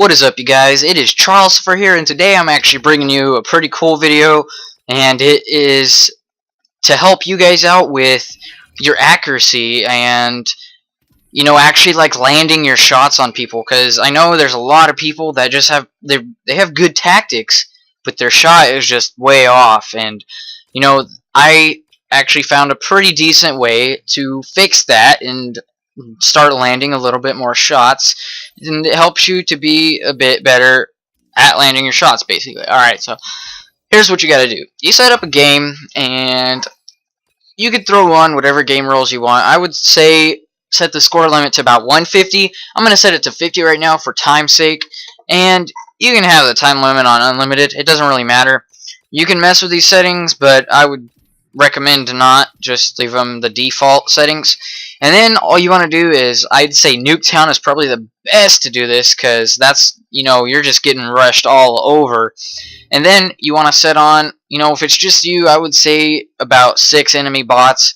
What is up, you guys? It is Charles for here, and today I'm actually bringing you a pretty cool video, and it is to help you guys out with your accuracy and, you know, actually like landing your shots on people, because I know there's a lot of people that just have they have good tactics, but their shot is just way off. And you know, I actually found a pretty decent way to fix that and start landing a little bit more shots, and it helps you to be a bit better at landing your shots, basically. Alright, so here's what you gotta do. You set up a game, and you could throw on whatever game rules you want. I would say set the score limit to about 150. I'm gonna set it to 50 right now for time's sake, and you can have the time limit on unlimited. It doesn't really matter. You can mess with these settings, but I would recommend to not. Just leave them the default settings. And then all you want to do is, I'd say Nuketown is probably the best to do this, because that's, you know, you're just getting rushed all over. And then you want to set on, you know, if it's just you, I would say about 6 enemy bots.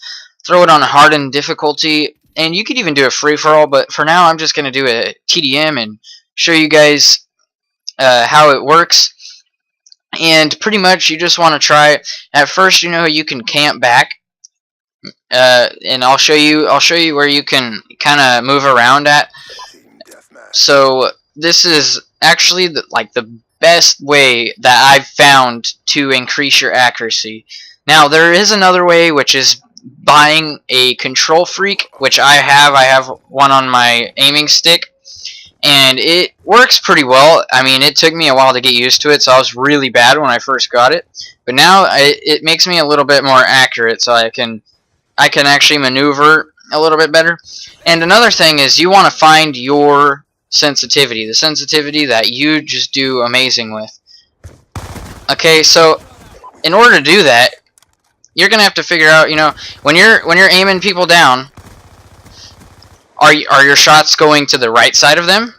Throw it on hardened difficulty, and you could even do a free-for-all, but for now I'm just going to do a TDM and show you guys how it works. And pretty much you just want to try it. At first, you know, you can camp back. And I'll show you where you can kind of move around at. So this is actually the best way that I've found to increase your accuracy. Now there is another way, which is buying a control freak, which I have one on my aiming stick, and it works pretty well. I mean, it took me a while to get used to it, so I was really bad when I first got it, but now it makes me a little bit more accurate, so I can actually maneuver a little bit better. And another thing is, you want to find your sensitivity, the sensitivity that you just do amazing with. Okay, so in order to do that, you're gonna have to figure out, you know, when you're aiming people down, are your shots going to the right side of them?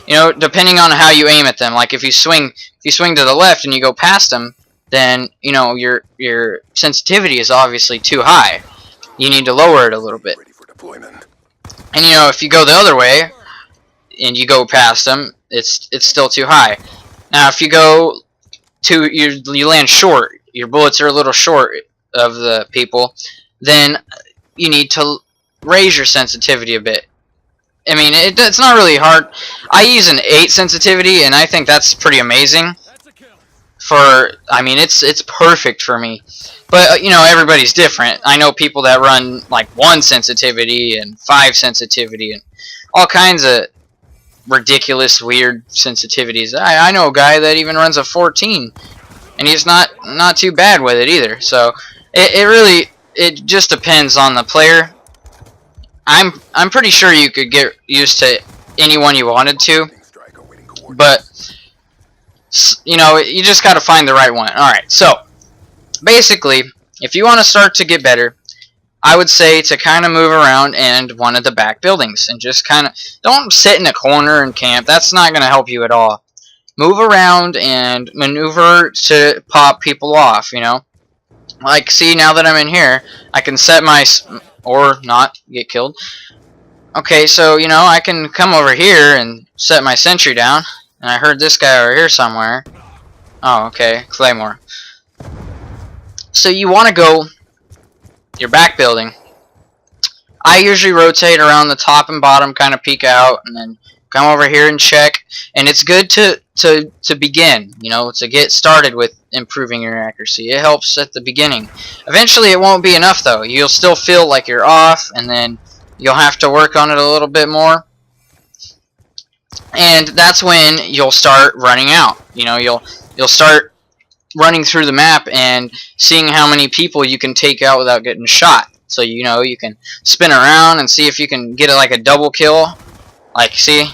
You know, depending on how you aim at them. Like if you swing to the left and you go past them, then you know your sensitivity is obviously too high. You need to lower it a little bit. And you know, if you go the other way and you go past them, it's still too high. Now if you go to you land short, your bullets are a little short of the people, then you need to raise your sensitivity a bit. I mean, it's not really hard. I use an 8 sensitivity, and I think that's pretty amazing. I mean, it's perfect for me. But you know, everybody's different. I know people that run like 1 sensitivity and 5 sensitivity and all kinds of ridiculous, weird sensitivities. I know a guy that even runs a 14, and he's not too bad with it either. So it just depends on the player. I'm pretty sure you could get used to anyone you wanted to, but you know, you just got to find the right one. Alright, so basically, if you want to start to get better, I would say to kind of move around in one of the back buildings, and just kind of don't sit in a corner and camp. That's not going to help you at all. Move around and maneuver to pop people off, you know. Like, see, now that I'm in here, I can set my, or not get killed. Okay, so, you know, I can come over here and set my sentry down. And I heard this guy over here somewhere. Oh, okay, Claymore. So you want to go your back building. I usually rotate around the top and bottom, kind of peek out, and then come over here and check. And it's good to begin, you know, to get started with improving your accuracy. It helps at the beginning. Eventually it won't be enough though. You'll still feel like you're off, and then you'll have to work on it a little bit more. And that's when you'll start running out. You know, you'll start running through the map and seeing how many people you can take out without getting shot. So you know, you can spin around and see if you can get like a double kill. Like, see,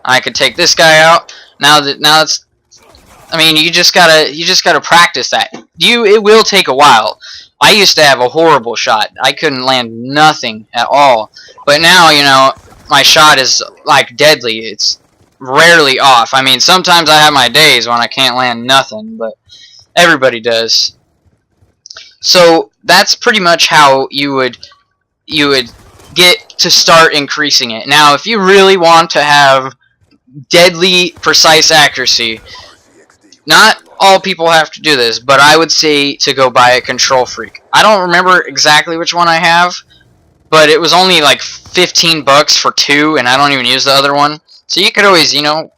I could take this guy out. Now it's, I mean, you just gotta practice that. It will take a while. I used to have a horrible shot. I couldn't land nothing at all. But now, you know, my shot is like deadly. It's rarely off. I mean, sometimes I have my days when I can't land nothing, but everybody does. So that's pretty much how you would get to start increasing it. Now, if you really want to have deadly precise accuracy. Not all people have to do this, but I would say to go buy a Control Freak. I don't remember exactly which one I have, but it was only like 15 bucks for 2, and I don't even use the other one. So you could always, you know,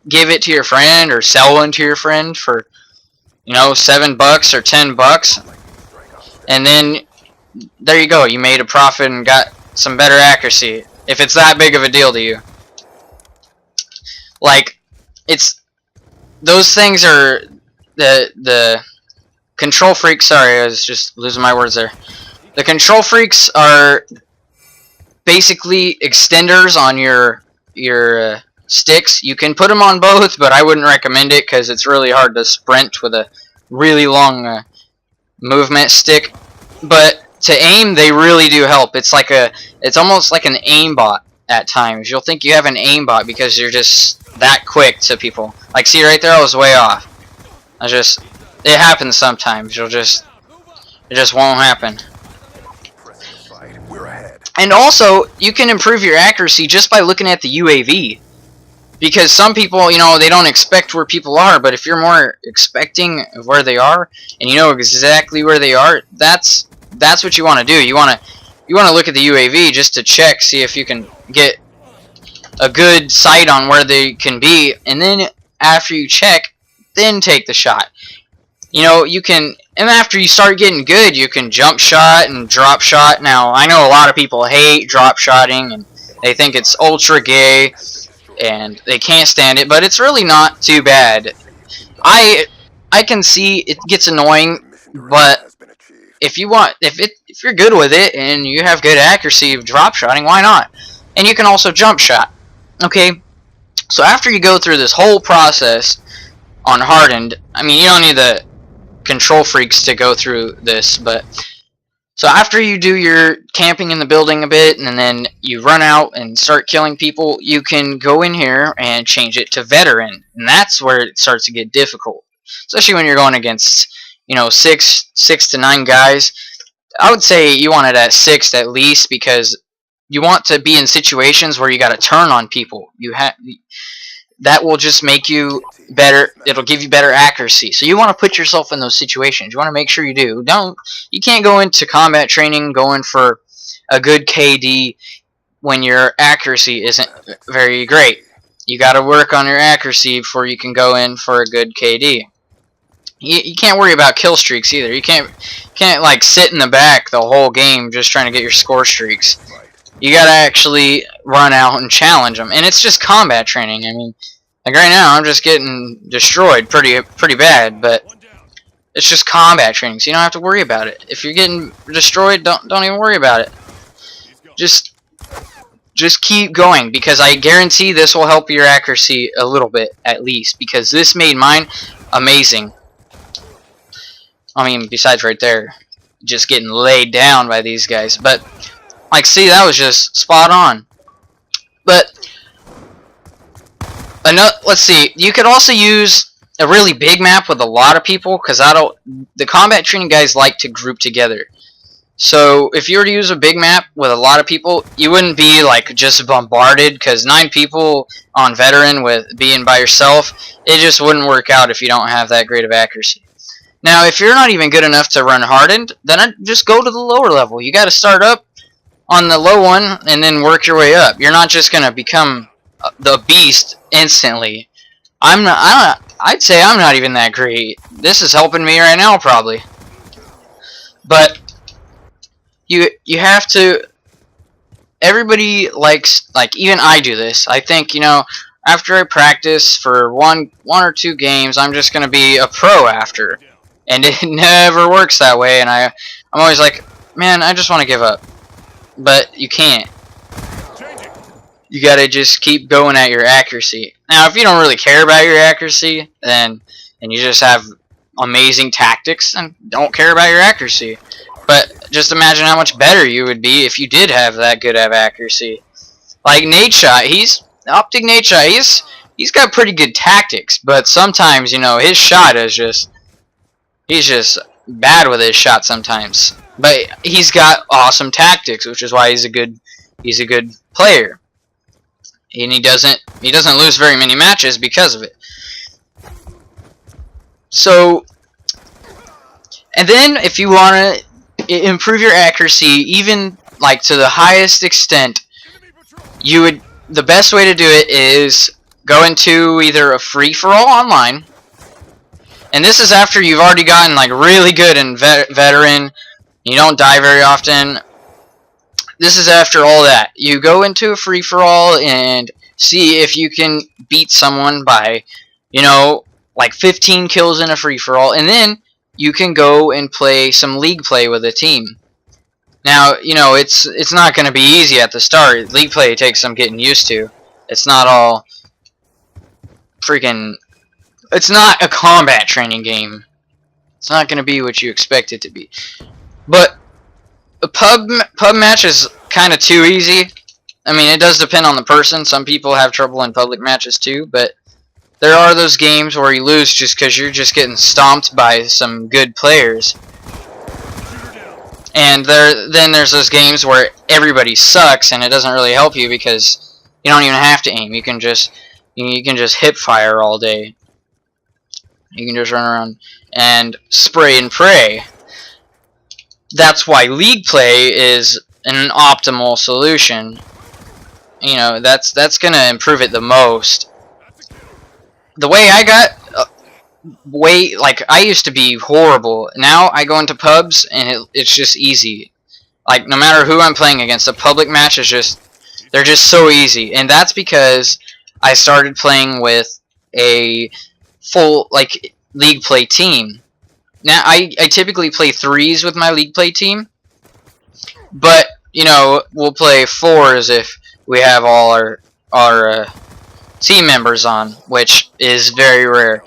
give it to your friend or sell one to your friend for, you know, 7 bucks or 10 bucks. And then there you go, you made a profit and got some better accuracy, if it's that big of a deal to you. Like, it's, those things are the Control Freaks, sorry, I was just losing my words there. The Control Freaks are basically extenders on your sticks. You can put them on both, but I wouldn't recommend it because it's really hard to sprint with a really long movement stick. But to aim, they really do help. It's like it's almost like an aimbot at times. You'll think you have an aimbot because you're just that quick to people. Like, see right there, I was way off. It happens sometimes. It just won't happen. And also, you can improve your accuracy just by looking at the UAV. Because some people, you know, they don't expect where people are, but if you're more expecting of where they are, and you know exactly where they are, that's what you want to do. You want to look at the UAV just to check, see if you can get a good sight on where they can be, and then after you check, then take the shot. You know, you can, and after you start getting good, you can jump shot and drop shot. Now, I know a lot of people hate drop shotting, and they think it's ultra gay, and they can't stand it, but it's really not too bad. I can see it gets annoying, but if you're good with it and you have good accuracy of drop shotting, why not? And you can also jump shot. Okay, so after you go through this whole process on hardened, I mean, you don't need the Control Freaks to go through this, but so after you do your camping in the building a bit and then you run out and start killing people, you can go in here and change it to veteran, and that's where it starts to get difficult, especially when you're going against, you know, six to 9 guys. I would say you want it at 6 at least, because you want to be in situations where you got to turn on people. That will just make you better. It'll give you better accuracy. So you want to put yourself in those situations. You want to make sure you do. You can't go into combat training going for a good KD when your accuracy isn't very great. You got to work on your accuracy before you can go in for a good KD. You can't worry about kill streaks either. You can't like sit in the back the whole game just trying to get your score streaks. You gotta actually run out and challenge them, and it's just combat training. I mean, like right now, I'm just getting destroyed pretty bad, but it's just combat training, so you don't have to worry about it. If you're getting destroyed, don't even worry about it. Just keep going, because I guarantee this will help your accuracy a little bit at least, because this made mine amazing. I mean, besides right there, just getting laid down by these guys, but. Like, see, that was just spot on. But let's see. You could also use a really big map with a lot of people, because the combat training guys like to group together. So if you were to use a big map with a lot of people, you wouldn't be like just bombarded, because 9 people on veteran with being by yourself, it just wouldn't work out if you don't have that great of accuracy. Now, if you're not even good enough to run hardened, then I'd just go to the lower level. You got to start up on the low one and then work your way up. You're not just gonna become the beast instantly. I'd say I'm not even that great. This is helping me right now probably. But you have to. Everybody likes, like, even I do this. I think, you know, after I practice for one or 2 games, I'm just gonna be a pro after, and it never works that way. And I'm always like, man, I just want to give up. But you can't. You gotta just keep going at your accuracy. Now, if you don't really care about your accuracy, and you just have amazing tactics, then don't care about your accuracy. But just imagine how much better you would be if you did have that good of accuracy. Like Nadeshot, Optic Nadeshot, he's got pretty good tactics, but sometimes, you know, his shot is he's just bad with his shot sometimes. But he's got awesome tactics, which is why he's a good player. and he doesn't lose very many matches because of it. So, and then if you want to improve your accuracy even like to the highest extent, the best way to do it is go into either a free-for-all online, and this is after you've already gotten like really good in veteran, you don't die very often. This is after all that. You go into a free-for-all and see if you can beat someone by, you know, like 15 kills in a free-for-all, and then you can go and play some league play with a team. Now, you know, it's not going to be easy at the start. League play takes some getting used to. It's not all freaking... It's not a combat training game. It's not going to be what you expect it to be. But a pub match is kind of too easy. I mean, it does depend on the person. Some people have trouble in public matches too, but there are those games where you lose just because you're just getting stomped by some good players. And then there's those games where everybody sucks and it doesn't really help you because you don't even have to aim. You can just hip fire all day. You can just run around and spray and pray. That's why league play is an optimal solution. You know, that's gonna improve it the most. The way I got like I used to be horrible. Now I go into pubs and it's just easy. Like no matter who I'm playing against, a public match is they're just so easy, and that's because I started playing with a full like league play team. Now I typically play 3s with my league play team, but you know we'll play 4s if we have all our team members on, which is very rare.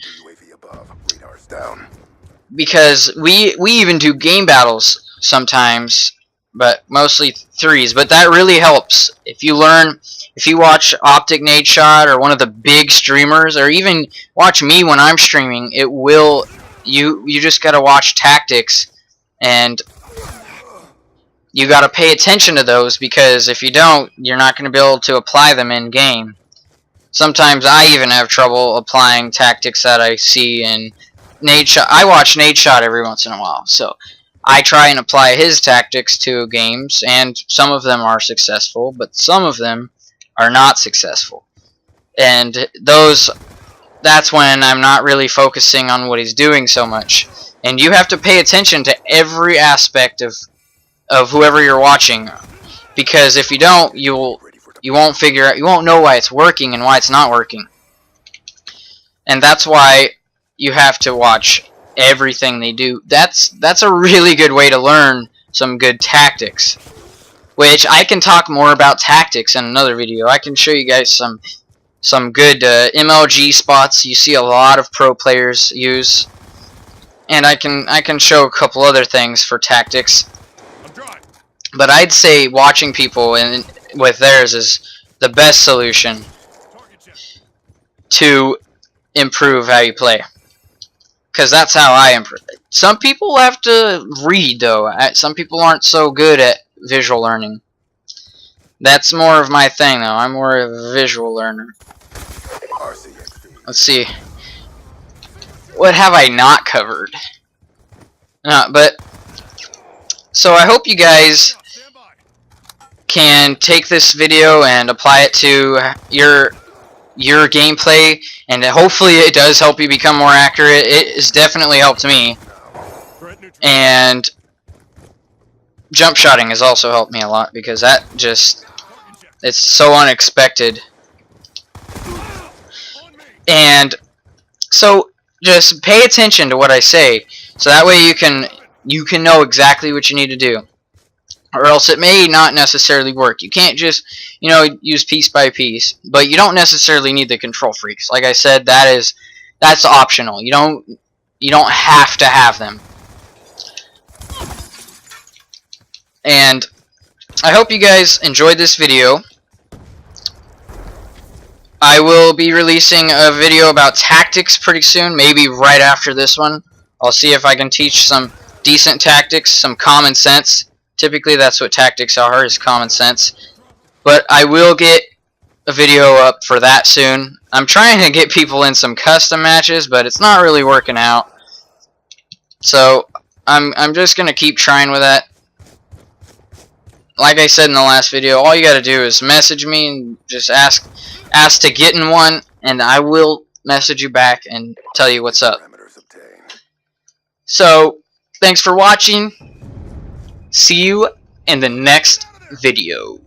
Because we even do game battles sometimes, but mostly 3s. But that really helps if you watch Optic Nade Shot or one of the big streamers, or even watch me when I'm streaming. It will you just gotta watch tactics, and you gotta pay attention to those, because if you don't, you're not gonna be able to apply them in game. Sometimes I even have trouble applying tactics that I see in Nade Shot. I watch Nade Shot every once in a while, so I try and apply his tactics to games, and some of them are successful, but some of them are not successful. And that's when I'm not really focusing on what he's doing so much. And you have to pay attention to every aspect of whoever you're watching, because if you don't, you won't know why it's working and why it's not working. And that's why you have to watch everything they do. That's a really good way to learn some good tactics, which I can talk more about tactics in another video. I can show you guys some good MLG spots you see a lot of pro players use, and I can show a couple other things for tactics. But I'd say watching people with theirs is the best solution to improve how you play, because that's how I improve. Some people have to read, though. Some people aren't so good at visual learning. That's more of my thing, though. I'm more of a visual learner. Let's see. What have I not covered? But so I hope you guys can take this video and apply it to your gameplay, and hopefully it does help you become more accurate. It has definitely helped me, and jump shotting has also helped me a lot, because it's so unexpected. And so just pay attention to what I say, so that way you can know exactly what you need to do, or else it may not necessarily work. You can't just, you know, use piece by piece, but you don't necessarily need the control freaks. Like I said, that's optional. You don't have to have them. And I hope you guys enjoyed this video. I will be releasing a video about tactics pretty soon, maybe right after this one. I'll see if I can teach some decent tactics, some common sense. Typically that's what tactics are, is common sense. But I will get a video up for that soon. I'm trying to get people in some custom matches, but it's not really working out. So I'm just gonna keep trying with that. Like I said in the last video, all you gotta do is message me and just ask to get in one, and I will message you back and tell you what's up. So thanks for watching. See you in the next video.